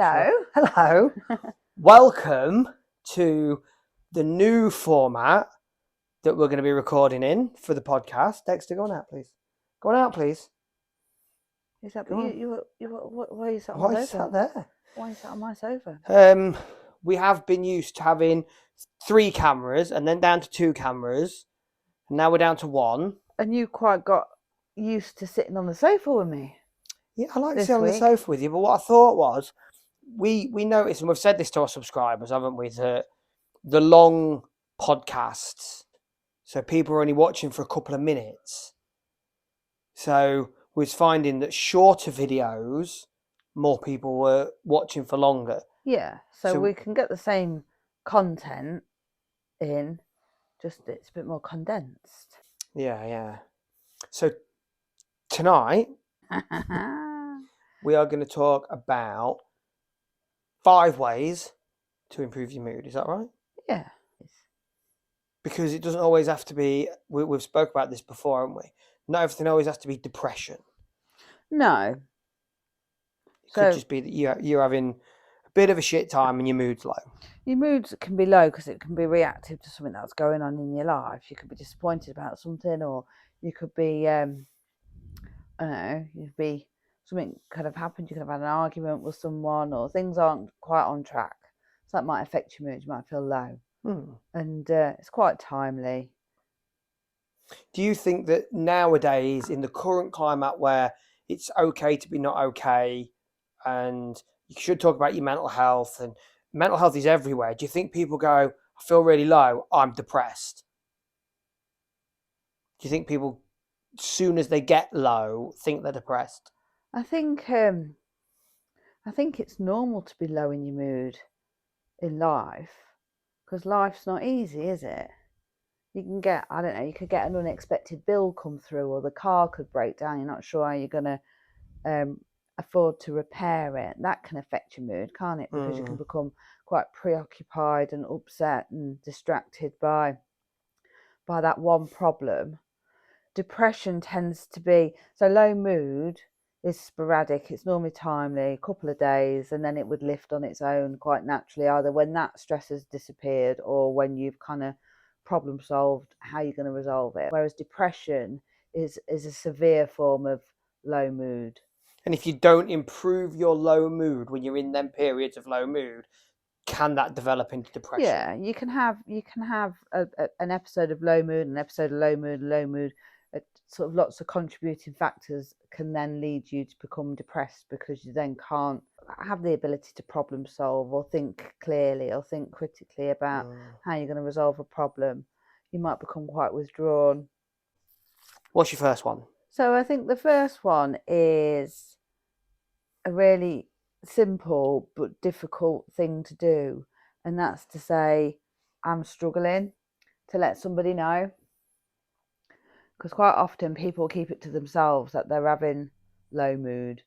Hello. Hello. Welcome to the new format that we're going to be recording in for the podcast. Dexter, go on out, please. Go on out, please. Is that Go on. why are you sat on Why my are you sofa? sat there? Why are you sat on my sofa? We have been used to having 3 cameras and then down to 2 cameras. And now we're down to 1. And you quite got used to sitting on the sofa with me. Yeah, I like to This sit on the week. sofa with you, but what I thought was, we noticed, and we've said this to our subscribers, haven't we, that the long podcasts, so people are only watching for a couple of minutes. So we're finding that shorter videos, more people were watching for longer. Yeah, so we can get the same content in, just it's a bit more condensed. Yeah. So tonight we are going to talk about 5 ways to improve your mood. Is that right? Yeah. Because it doesn't always have to be, we've spoke about this before, haven't we? Not everything always has to be depression. No. It could just be that you're having a bit of a shit time and your mood's low. Your moods can be low because it can be reactive to something that's going on in your life. You could be disappointed about something, or you could be, I don't know, something could have happened. You could have had an argument with someone, or things aren't quite on track. So that might affect your mood. You might feel low. And it's quite timely. Do you think that nowadays, in the current climate where it's okay to be not okay, and you should talk about your mental health, and mental health is everywhere, do you think people go, I feel really low, I'm depressed? Do you think people, as soon as they get low, think they're depressed? I think it's normal to be low in your mood in life, because life's not easy, is it? You can get, I don't know, you could get an unexpected bill come through, or the car could break down. You're not sure how you're going to afford to repair it. That can affect your mood, can't it? Because you can become quite preoccupied and upset and distracted by that one problem. Depression tends to be, so low mood is sporadic. It's normally timely, a couple of days, and then it would lift on its own quite naturally, either when that stress has disappeared or when you've kind of problem solved how you're going to resolve it. Whereas depression is a severe form of low mood. And if you don't improve your low mood when you're in them periods of low mood, can that develop into depression? Yeah, you can have an episode of low mood, an episode of low mood. Sort of lots of contributing factors can then lead you to become depressed, because you then can't have the ability to problem solve or think clearly or think critically about how you're going to resolve a problem. You might become quite withdrawn. What's your first one? So I think the first one is a really simple but difficult thing to do, and that's to say, I'm struggling, to let somebody know. Because quite often people keep it to themselves that they're having low mood.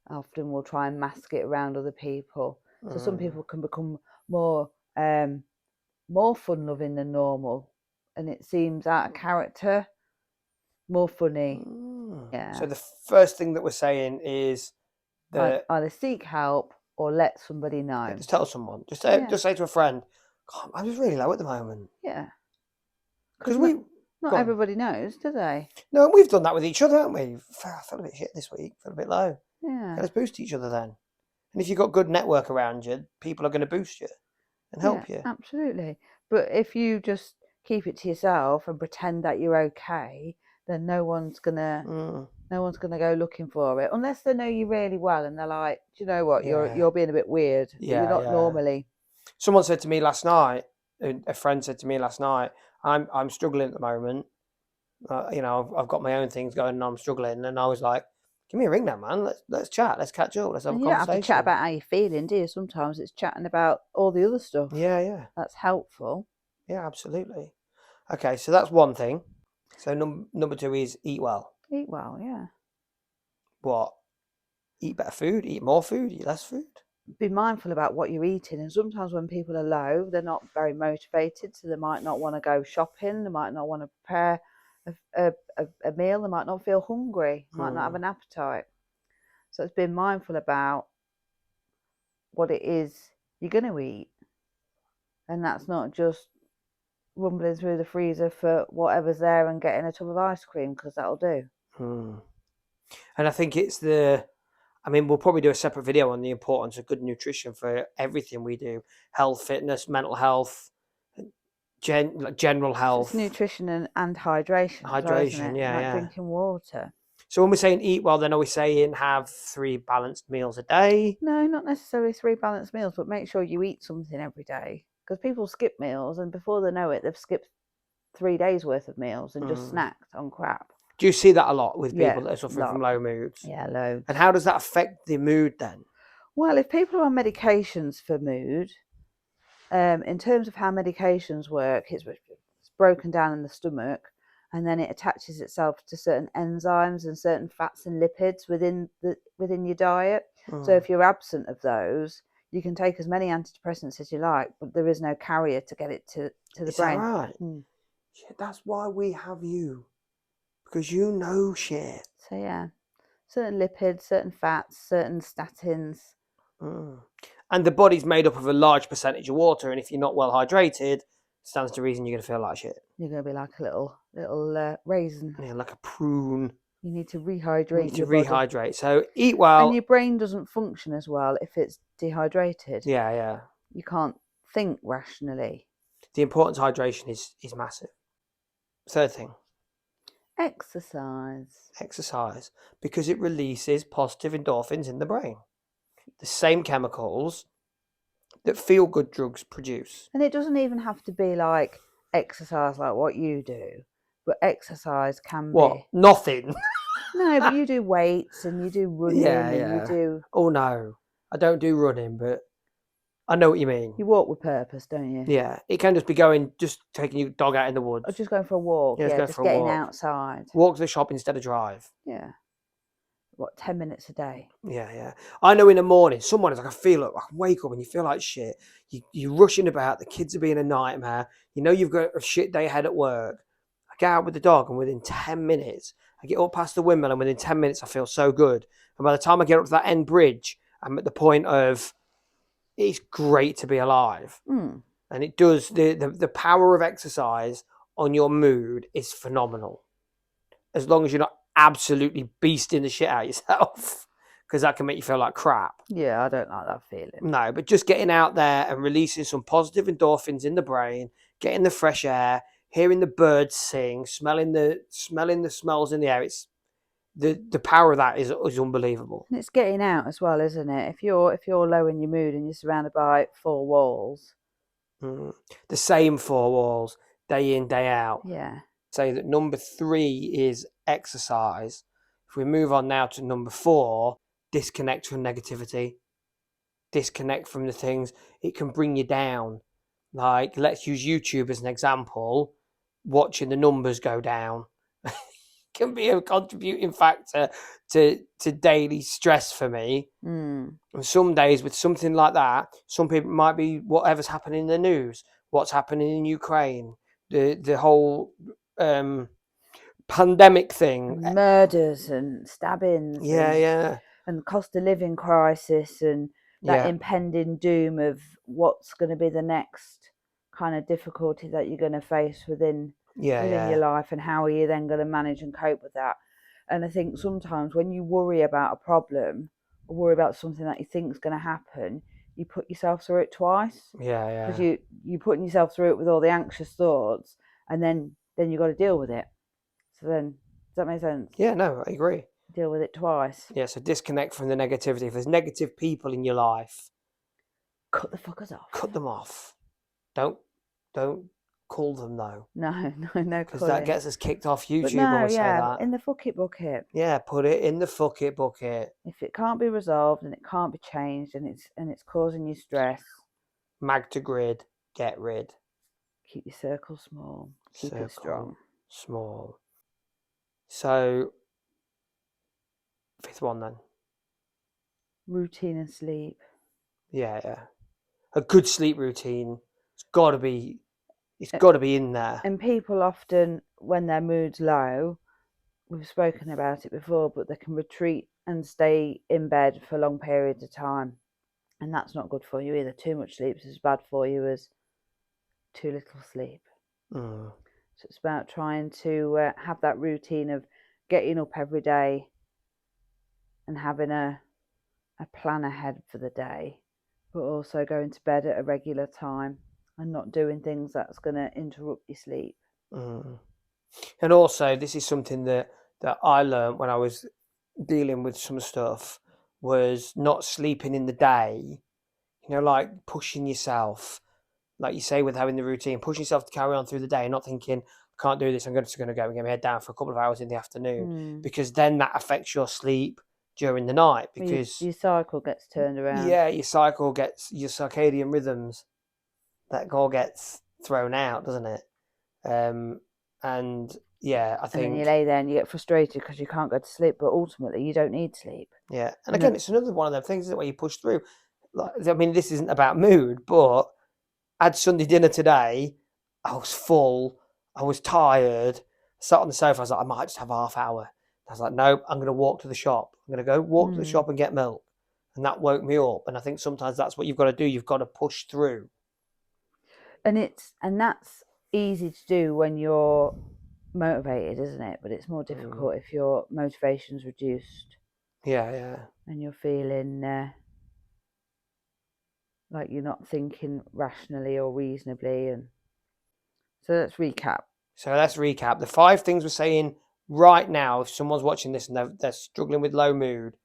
Often will try and mask it around other people. So some people can become more fun-loving than normal, and it seems out of character, more funny. Yeah. So the first thing that we're saying is that either seek help or let somebody know. Yeah, just tell someone. Just say to a friend, God, I'm just really low at the moment. Yeah. Because not everybody knows, do they? No, we've done that with each other, haven't we? I felt a bit shit this week. Felt a bit low. Yeah. Let's boost each other then. And if you've got good network around you, people are going to boost you and help you. Absolutely. But if you just keep it to yourself and pretend that you're okay, then no one's gonna go looking for it, unless they know you really well and they're like, do you know what, you're being a bit weird. You're not normally. Someone said to me last night, a friend said to me last night, I'm struggling at the moment. I've got my own things going and I'm struggling. And I was like, give me a ring now, man. Let's chat. Let's catch up. Let's have a conversation. You don't have to chat about how you're feeling, do you? Sometimes it's chatting about all the other stuff. Yeah. That's helpful. Yeah, absolutely. Okay, so that's one thing. So number 2 is eat well. Eat well, yeah. What? Eat better food, eat more food, eat less food? Be mindful about what you're eating. And sometimes when people are low, they're not very motivated, so they might not want to go shopping, they might not want to prepare a meal, they might not feel hungry, might not have an appetite. So it's being mindful about what it is you're going to eat. And that's not just rumbling through the freezer for whatever's there and getting a tub of ice cream, because that'll do. And I think it's we'll probably do a separate video on the importance of good nutrition for everything we do: health, fitness, mental health, general health. It's nutrition and hydration. As well, isn't it? Yeah, like yeah. drinking water. So when we're saying eat well, then are we saying have 3 balanced meals a day? No, not necessarily 3 balanced meals, but make sure you eat something every day. Because people skip meals, and before they know it, they've skipped 3 days worth of meals and just snacked on crap. Do you see that a lot with Yeah, people that are suffering from low moods? Yeah, loads. And how does that affect the mood then? Well, if people are on medications for mood, in terms of how medications work, it's broken down in the stomach, and then it attaches itself to certain enzymes and certain fats and lipids within your diet. So if you're absent of those, you can take as many antidepressants as you like, but there is no carrier to get it to the Is brain. that right? Shit, that's why we have you, because you know shit. So yeah, certain lipids, certain fats, certain statins. And the body's made up of a large percentage of water, and if you're not well hydrated, stands to reason you're going to feel like shit. You're going to be like a little raisin. Yeah, like a prune. You need to rehydrate. Rehydrate. So eat well. And your brain doesn't function as well if it's dehydrated. Yeah, yeah. You can't think rationally. The importance of hydration is massive. Third thing. Exercise. Because it releases positive endorphins in the brain. The same chemicals that feel-good drugs produce. And it doesn't even have to be like exercise like what you do, but exercise can be... Nothing. No, but you do weights and you do running and you do... Oh, no. I don't do running, but I know what you mean. You walk with purpose, don't you? Yeah. It can just be just taking your dog out in the woods. Or just going for a walk. Yeah, just getting outside. Walk to the shop instead of drive. Yeah. 10 minutes a day? Yeah. I know in the morning, some mornings I can feel it. I can wake up and you feel like shit. You're rushing about. The kids are being a nightmare. You know you've got a shit day ahead at work. I get out with the dog and within 10 minutes, I get up past the windmill and within 10 minutes I feel so good. And by the time I get up to that end bridge, I'm at the point of, it's great to be alive. And it does, the power of exercise on your mood is phenomenal. As long as you're not absolutely beasting the shit out of yourself, because that can make you feel like crap. Yeah, I don't like that feeling. No, but just getting out there and releasing some positive endorphins in the brain, getting the fresh air, hearing the birds sing, smelling the smells in the air. It's the power of that is unbelievable. And it's getting out as well, isn't it? If you're low in your mood and you're surrounded by 4 walls, the same 4 walls day in, day out. Yeah. Say that number 3 is exercise. If we move on now to number 4, disconnect from negativity. Disconnect from the things it can bring you down. Like, let's use YouTube as an example. Watching the numbers go down can be a contributing factor to daily stress for me. And some days with something like that, some people might be whatever's happening in the news, what's happening in Ukraine, the whole pandemic thing, murders and stabbings, and cost of living crisis, and that impending doom of what's going to be the next kind of difficulty that you're going to face within your life, and how are you then going to manage and cope with that. And I think sometimes when you worry about a problem or worry about something that you think is going to happen, you put yourself through it twice. Because you're putting yourself through it with all the anxious thoughts, and then you got to deal with it. So then, does that make sense? Yeah, no, I agree. Deal with it twice. Yeah, so disconnect from the negativity. If there's negative people in your life, cut the fuckers off. Cut them off. Don't call them though. No. Because that gets us kicked off YouTube when we say that. In the fuck it bucket. Yeah, put it in the fuck it bucket. If it can't be resolved and it can't be changed and it's causing you stress, mag to grid, get rid. Keep your circle small. Keep it strong. Small. So, 5th one then. Routine and sleep. Yeah. A good sleep routine. It's got to be in there. And people often, when their mood's low, we've spoken about it before, but they can retreat and stay in bed for long periods of time. And that's not good for you either. Too much sleep is as bad for you as too little sleep. Mm. So it's about trying to have that routine of getting up every day and having a plan ahead for the day, but also going to bed at a regular time and not doing things that's going to interrupt your sleep. Mm. And also, this is something that I learned when I was dealing with some stuff, was not sleeping in the day, like pushing yourself, like you say, with having the routine, pushing yourself to carry on through the day, not thinking, I can't do this, I'm just going to go and get my head down for a couple of hours in the afternoon, because then that affects your sleep during the night, because your cycle gets turned around. Yeah, your cycle gets, your circadian rhythms, that all gets thrown out, doesn't it? And yeah, I think. And then you lay there and you get frustrated because you can't go to sleep, but ultimately you don't need sleep. Yeah, and again, it's another one of them things, isn't it, where you push through. Like, I mean, this isn't about mood, but I had Sunday dinner today. I was full. I was tired. Sat on the sofa. I was like, I might just have a half hour. I was like, no, I'm going to walk to the shop. I'm going to go walk to the shop and get milk. And that woke me up. And I think sometimes that's what you've got to do. You've got to push through. And that's easy to do when you're motivated, isn't it? But it's more difficult if your motivation's reduced. Yeah. And you're feeling like you're not thinking rationally or reasonably. And so let's recap. The 5 things we're saying right now. If someone's watching this and they're struggling with low mood,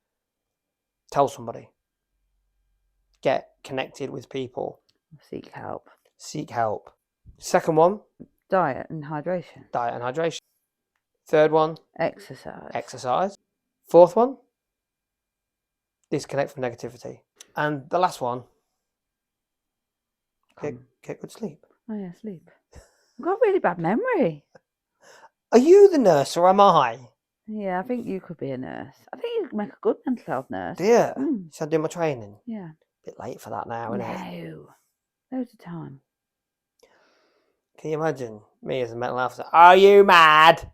tell somebody. Get connected with people. Seek help. Second one, diet and hydration. Third one, exercise. Fourth one, disconnect from negativity. And the last one, get good sleep. Oh yeah, sleep. I've got really bad memory. Are you the nurse or am I? Yeah, I think you could be a nurse. I think you could make a good mental health nurse. Yeah. So I do my training. Yeah. Bit late for that now, isn't it? No. Loads of time. Can you imagine me as a mental health nurse? Are you mad?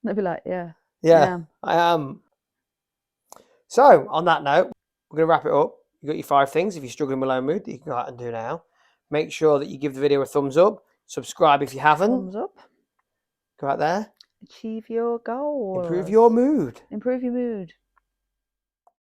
They'd be like, yeah. Yeah, I am. So, on that note, we're going to wrap it up. You got your 5 things if you're struggling with low mood that you can go out and do now. Make sure that you give the video a thumbs up. Subscribe if you haven't. Thumbs up. Go out there. Achieve your goals. Improve your mood. Improve your mood.